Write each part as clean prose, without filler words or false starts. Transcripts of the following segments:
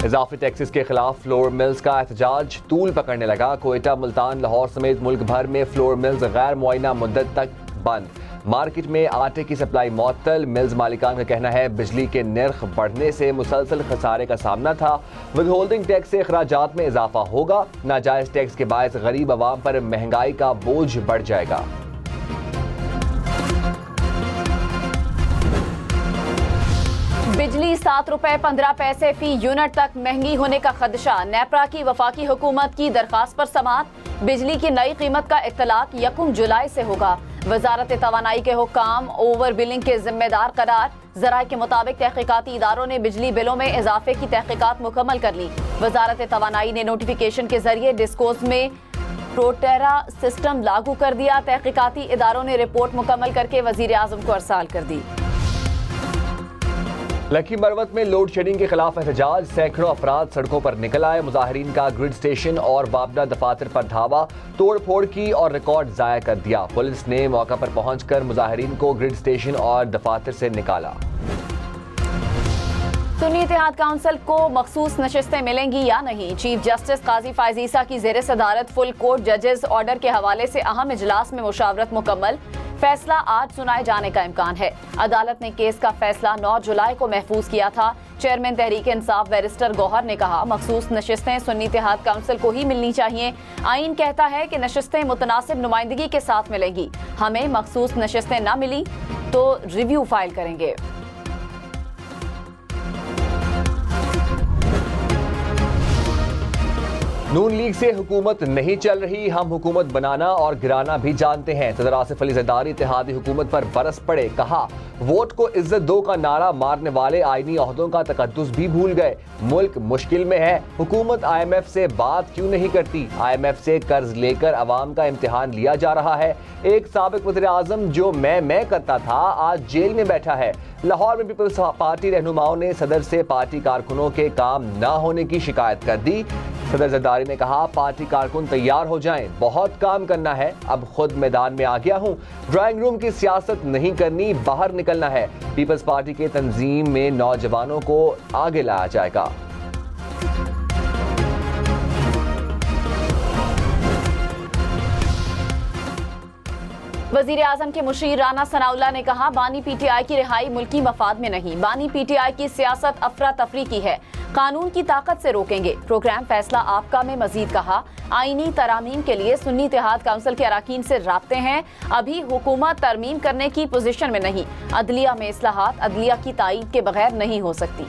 इजाफी taxes के खिलाफ flour mills का एहतजाज तूल पकड़ने लगा। कोयटा, मुल्तान, लाहौर समेत मुल्क भर में फ्लोर मिल्स गैर मुअय्यना मुद्दत तक बंद। मार्केट में आटे की सप्लाई मुअत्तल। मिल्स मालिकान का कहना है बिजली के नर्ख बढ़ने से मुसलसल खसारे का सामना था। विद होल्डिंग टैक्स से अखराजात में इजाफा होगा। नाजायज टैक्स के बायस गरीब आवाम पर महंगाई का बोझ बढ़ जाएगा। बिजली 7 रुपए 15 पैसे फी यूनिट तक महंगी होने का खदशा। नेपरा की वफाकी हुकूमत की दरखास्त पर समाअत। बिजली की नई कीमत का इत्तलाक 1 जुलाई से होगा। वजारत तवानाई के हुक्काम ओवर बिलिंग के जिम्मेदार करार। जराए के मुताबिक तहकीकाती इदारों ने बिजली बिलों में इजाफे की तहकीकात मुकम्मल कर ली। वजारत तवानाई ने नोटिफिकेशन के जरिए डिस्कोस में प्रोटेरा सिस्टम लागू कर दिया। तहकीकाती इदारों ने रिपोर्ट मुकम्मल करके वजीर आजम को अरसाल कर दी। लकी मरवत में लोड शेडिंग के खिलाफ एहतजाज। सैकड़ों अफराद सड़कों पर निकल आए। मुजाहिरीन का ग्रिड स्टेशन और बाबना दफातर पर धावा, तोड़ फोड़ की और रिकॉर्ड जाया कर दिया। पुलिस ने मौका पर पहुंचकर मुजाहिरीन को ग्रिड स्टेशन और दफातर से निकाला। सुन्नी इत्तेहाद काउंसिल को मखसूस नशिस्तें मिलेंगी या नहीं? चीफ जस्टिस काजी फायज ईसा की ज़ेर सदारत फुल कोर्ट जजेस ऑर्डर के हवाले से अहम इजलास में मुशावरत मुकम्मल। फैसला आज सुनाए जाने का इम्कान है। अदालत ने केस का फैसला 9 जुलाई को महफूज किया था। चेयरमैन तहरीक इंसाफ बैरिस्टर गौहर ने कहा मखसूस नशिस्तें सुन्नी इत्तेहाद काउंसिल को ही मिलनी चाहिए। आइन कहता है कि नशिस्तें मुतनासिब नुमाइंदगी के साथ मिलेंगी। हमें मखसूस नशिस्तें न मिली तो रिव्यू फाइल करेंगे। नून लीग से हुकूमत नहीं चल रही, हम हुकूमत बनाना और गिराना भी जानते हैं। सदर आसिफ अली ज़रदारी इत्तेहादी हुकूमत पर बरस पड़े। कहा वोट को इज्जत दो का नारा मारने वाले आईनी ओहदों का तकद्दुस भी भूल गए। मुल्क मुश्किल में है, हुकूमत IMF से बात क्यों नहीं करती? IMF से कर्ज लेकर अवाम का इम्तिहान लिया जा रहा है। एक साबिक वज़ीर आज़म जो मैं करता था आज जेल में बैठा है। लाहौर में पीपल्स पार्टी रहनुमाओं ने सदर से पार्टी कारकुनों के काम न होने की शिकायत कर दी। सदर ज़रदारी ने कहा पार्टी कारकुन तैयार हो जाएं, बहुत काम करना है। अब खुद मैदान में आ गया हूं। ड्राइंग रूम की सियासत नहीं करनी, बाहर निकलना है। पीपल्स पार्टी के तंजीम में नौजवानों को आगे लाया जाएगा। वजीर आजम के मुशीर राना सनाउल्लाह ने कहा बानी PTI की रिहाई मुल्की मफाद में नहीं। बानी PTI की सियासत अफरा तफरी की है, कानून की ताकत से रोकेंगे। प्रोग्राम फैसला आपका में मजीद कहा आईनी तरामीम के लिए सुन्नी इत्तेहाद काउंसिल के अराकीन से राब्ते हैं। अभी हुकूमत तरमीम करने की पोजीशन में नहीं। अदलिया में इस्लाहात अदलिया की ताईद के बगैर नहीं हो सकती।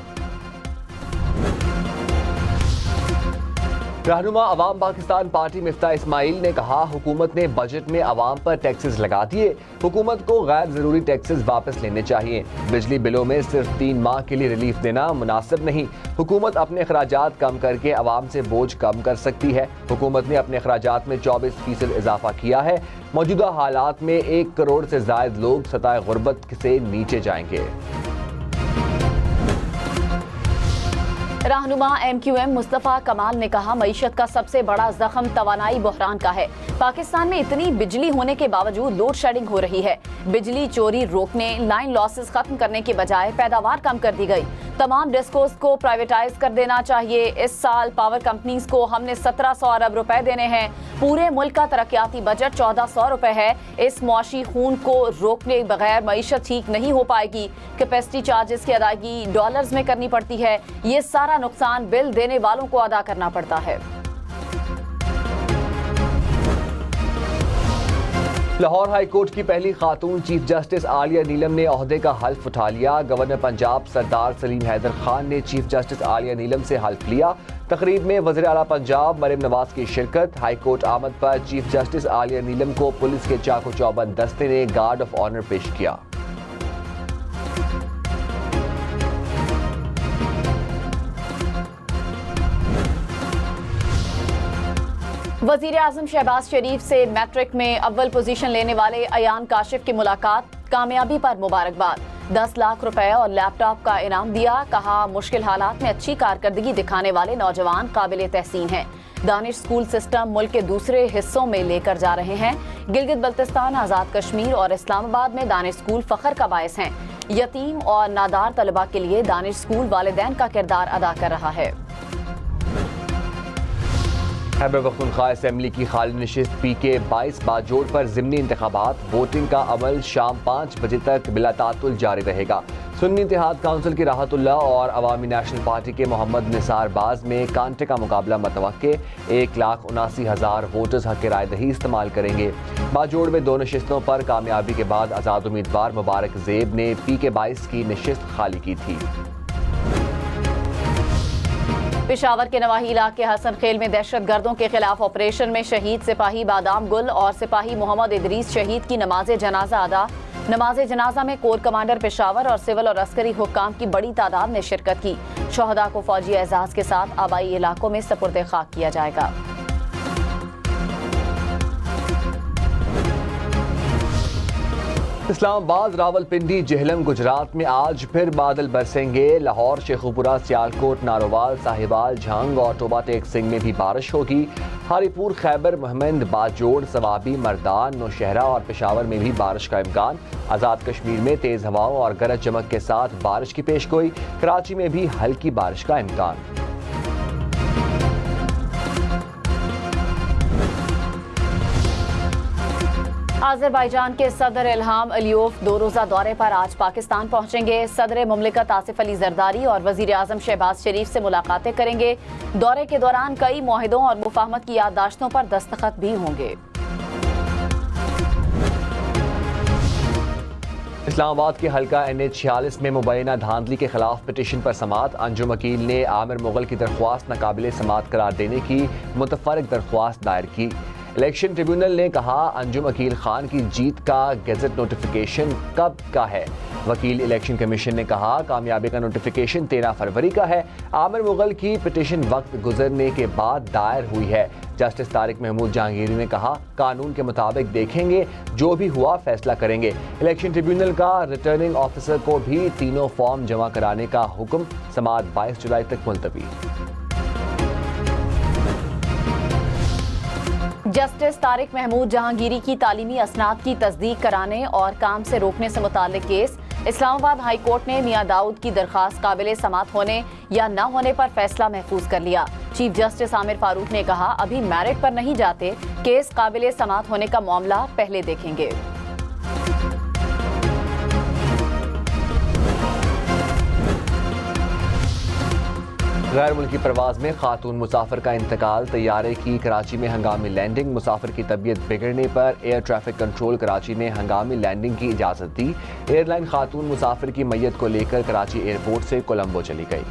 रहनुमा अवाम पाकिस्तान पार्टी मिफ्ता इस्माइल ने कहा हुकूमत ने बजट में अवाम पर टैक्सेस लगा दिए। हुकूमत को गैर जरूरी टैक्सेस वापस लेने चाहिए। बिजली बिलों में सिर्फ 3 माह के लिए रिलीफ देना मुनासिब नहीं। हुकूमत अपने अखराजात कम करके अवाम से बोझ कम कर सकती है। हुकूमत ने अपने अखराजात में 24% इजाफा किया है। मौजूदा हालात में 1 करोड़ से जायद लोग सतह गुर्बत से नीचे जाएंगे। रहनुमा MQM मुस्तफ़ा कमाल ने कहा मईशत का सबसे बड़ा जख्म तवानाई बहरान का है। पाकिस्तान में इतनी बिजली होने के बावजूद लोड शेडिंग हो रही है। बिजली चोरी रोकने, लाइन लॉसेस खत्म करने के बजाय पैदावार कम कर दी गई। तमाम डिस्कोस को प्राइवेटाइज कर देना चाहिए। इस साल पावर कंपनीज को हमने 1700 अरब रुपए देने हैं। पूरे मुल्क का तरक्याती बजट 1400 रुपए है। इस मुआशी खून को रोकने बगैर मईशत ठीक नहीं हो पाएगी। कैपेसिटी चार्जेस की अदायगी डॉलर्स में करनी पड़ती है। ये सारा नुकसान बिल देने वालों को अदा करना पड़ता है। लाहौर हाई कोर्ट की पहली खातून चीफ जस्टिस आलिया नीलम ने ओहदे का हल्फ उठा लिया। गवर्नर पंजाब सरदार सलीम हैदर खान ने चीफ जस्टिस आलिया नीलम से हल्फ लिया। तकरीब में वज़ीर आला पंजाब मरीम नवाज की शिरकत। हाई कोर्ट आमद पर चीफ जस्टिस आलिया नीलम को पुलिस के चाको चौबंद दस्ते ने गार्ड ऑफ ऑनर पेश किया। वजीर आजम शहबाज शरीफ से मैट्रिक में अव्वल पोजीशन लेने वाले अयान काशिफ की मुलाकात। कामयाबी पर मुबारकबाद। 10 लाख रुपए और लैपटॉप का इनाम दिया। कहा मुश्किल हालात में अच्छी कारकर्दगी दिखाने वाले नौजवान काबिल तहसीन हैं। दानिश स्कूल सिस्टम मुल्क के दूसरे हिस्सों में लेकर जा रहे हैं। गिलगित बल्तिस्तान, आज़ाद कश्मीर और इस्लामाबाद में दानिश स्कूल फख्र का बायस हैं। यतीम और नादार तलबा के लिए दानिश स्कूल वालिदैन का किरदार अदा कर रहा है। खैबर पख्तूनख्वा असेंबली की खाली नशिस्त PK 22 बाजोड़ पर ज़िमनी इंतखाबात। वोटिंग का अमल शाम 5 बजे तक बिला तातुल जारी रहेगा। सुन्नी इत्तेहाद काउंसिल की राहतुल्लाह और अवामी नेशनल पार्टी के मोहम्मद निसार बाज में कांटे का मुकाबला मतवक्के। 1,79,000 वोटर्स हक राय दही इस्तेमाल करेंगे। बाजोड़ में 2 नशिस्तों पर कामयाबी के बाद आज़ाद उम्मीदवार मुबारक ज़ेब ने PK 22 की नशिस्त खाली की थी। पेशावर के नवाही इलाके हसन खेल में दहशतगर्दों के खिलाफ ऑपरेशन में शहीद सिपाही बादाम गुल और सिपाही मोहम्मद इदरीस शहीद की नमाज जनाजा अदा। नमाज जनाजा में कोर कमांडर पेशावर और सिविल और अस्करी हुक्काम की बड़ी तादाद ने शिरकत की। शोहदा को फौजी एजाज के साथ आबाई इलाकों में सपुर्द खाक किया जाएगा। इस्लामाबाद, रावलपिंडी, जेहलम, गुजरात में आज फिर बादल बरसेंगे। लाहौर, शेखुपुरा, सियालकोट, नारोवाल, साहिवाल, झांग और टोबा टेक सिंह में भी बारिश होगी। हरीपुर, खैबर, महमद, बाजोड़, सवाबी, मर्दान, नौशहरा और पेशावर में भी बारिश का इम्कान। आज़ाद कश्मीर में तेज़ हवाओं और गरज चमक के साथ बारिश की पेशगोई। कराची में भी हल्की बारिश का इम्कान। आज़रबाईजान के सदर इल्हाम अलियोव 2 रोज़ा दौरे पर आज पाकिस्तान पहुंचेंगे। सदर मुमलिकत आसिफ अली जरदारी और वज़ीर आज़म शहबाज शरीफ से मुलाकातें करेंगे। दौरे के दौरान कई मुआहिदों और मुफाहमत की याददाश्तों पर दस्तखत भी होंगे। इस्लामाबाद के हल्का NH-46 में मुबैना धांधली के खिलाफ पिटीशन पर समाअत। अंजुम वकील ने आमिर मुगल की दरख्वास्त नाकाबिले समाअत करार देने की मुतफर्रिक दरख्वास्त दायर की। इलेक्शन ट्रिब्यूनल ने कहा, अंजुम अकील खान की जीत का गेजेट नोटिफिकेशन कब का है। वकील इलेक्शन कमीशन ने कहा, कामयाबी का नोटिफिकेशन 13 फरवरी का है। आमिर मुगल की पिटीशन वक्त गुजरने के बाद दायर हुई है। जस्टिस तारिक महमूद जहांगीरी ने कहा, कानून के मुताबिक देखेंगे, जो भी हुआ फैसला करेंगे। इलेक्शन ट्रिब्यूनल का रिटर्निंग ऑफिसर को भी तीनों फॉर्म जमा कराने का हुक्म। समाअत 22 जुलाई तक मुलतवी। जस्टिस तारिक महमूद जहांगीरी की तालीमी असनाद की तस्दीक कराने और काम से रोकने से मुताल्लिक केस। इस्लामाबाद हाई कोर्ट ने मियां दाऊद की दरखास्त काबिले समाअत होने या न होने पर फैसला महफूज कर लिया। चीफ जस्टिस आमिर फारूक ने कहा, अभी मैरिट पर नहीं जाते, केस काबिले समाअत होने का मामला पहले देखेंगे। गैर मुल्की परवाज में खातून मुसाफिर का इंतकाल। तैयारे की कराची में हंगामी लैंडिंग। मुसाफिर की तबीयत बिगड़ने पर एयर ट्रैफिक कंट्रोल कराची ने हंगामी लैंडिंग की इजाज़त दी। एयरलाइन खातून मुसाफिर की मैयत को लेकर कराची एयरपोर्ट से कोलंबो चली गई।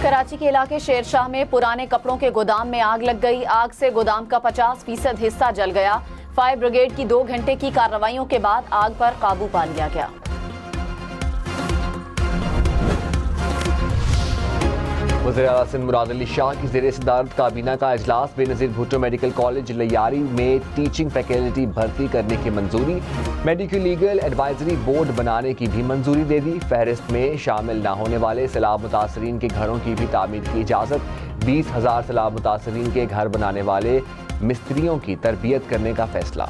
कराची के इलाके शेरशाह में पुराने कपड़ों के गोदाम में आग लग गई। आग से गोदाम का 50% हिस्सा जल गया। फायर ब्रिगेड की 2 घंटे की कार्रवाइयों के बाद आग पर काबू पा लिया गया। वज़ीर आला सिंध मुराद अली शाह की ज़ेर सदारत काबीना का इजलास। बेनज़ीर भुट्टो मेडिकल कॉलेज लियारी में टीचिंग फैकल्टी भर्ती करने की मंजूरी। मेडिकल लीगल एडवाइजरी बोर्ड बनाने की भी मंजूरी दे दी। फहरिस्त में शामिल न होने वाले सैलाब मुतासरीन के घरों की भी तामीर की इजाज़त। 20,000 सैलाब मुतासरीन के घर बनाने वाले मिस्त्रियों की तरबियत करने का फैसला।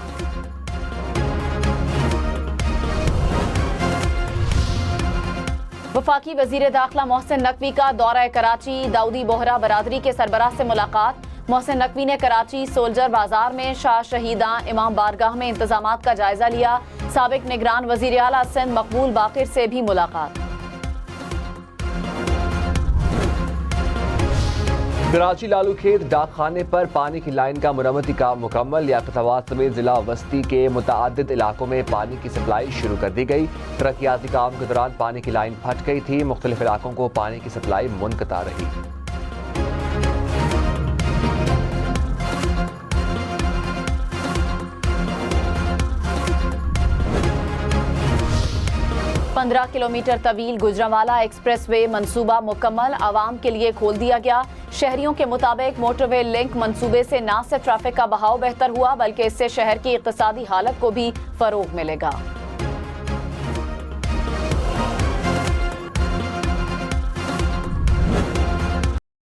वफाकी वजीर दाखिला मोहसिन नकवी का दौरा कराची। दाऊदी बोहरा बरादरी के सरबराह से मुलाकात। मोहसिन नकवी ने कराची सोल्जर बाजार में शाह शहीदा इमाम बारगाह में इंतजामात का जायजा लिया। साबिक निगरान वजीर आला सिंध मकबूल बाकिर से भी मुलाकात। कराची लालूखेत डाकखाने पर पानी की लाइन का मुरम्मती काम मुकम्मल। लियाकताबाद समेत जिला वस्ती के मुताअद्दिद इलाकों में पानी की सप्लाई शुरू कर दी गई। तरक्याती काम के दौरान पानी की लाइन फट गई थी। मुख्तलिफ इलाकों को पानी की सप्लाई मुनक़ता रही। पंद्रह किलोमीटर तवील गुजरांवाला एक्सप्रेसवे मंसूबा मुकम्मल। आवाम के लिए खोल दिया गया। शहरियों के मुताबिक मोटरवे लिंक मंसूबे से न सिर्फ ट्रैफिक का बहाव बेहतर हुआ, बल्कि इससे शहर की इक्तिसादी हालत को भी फरोग मिलेगा।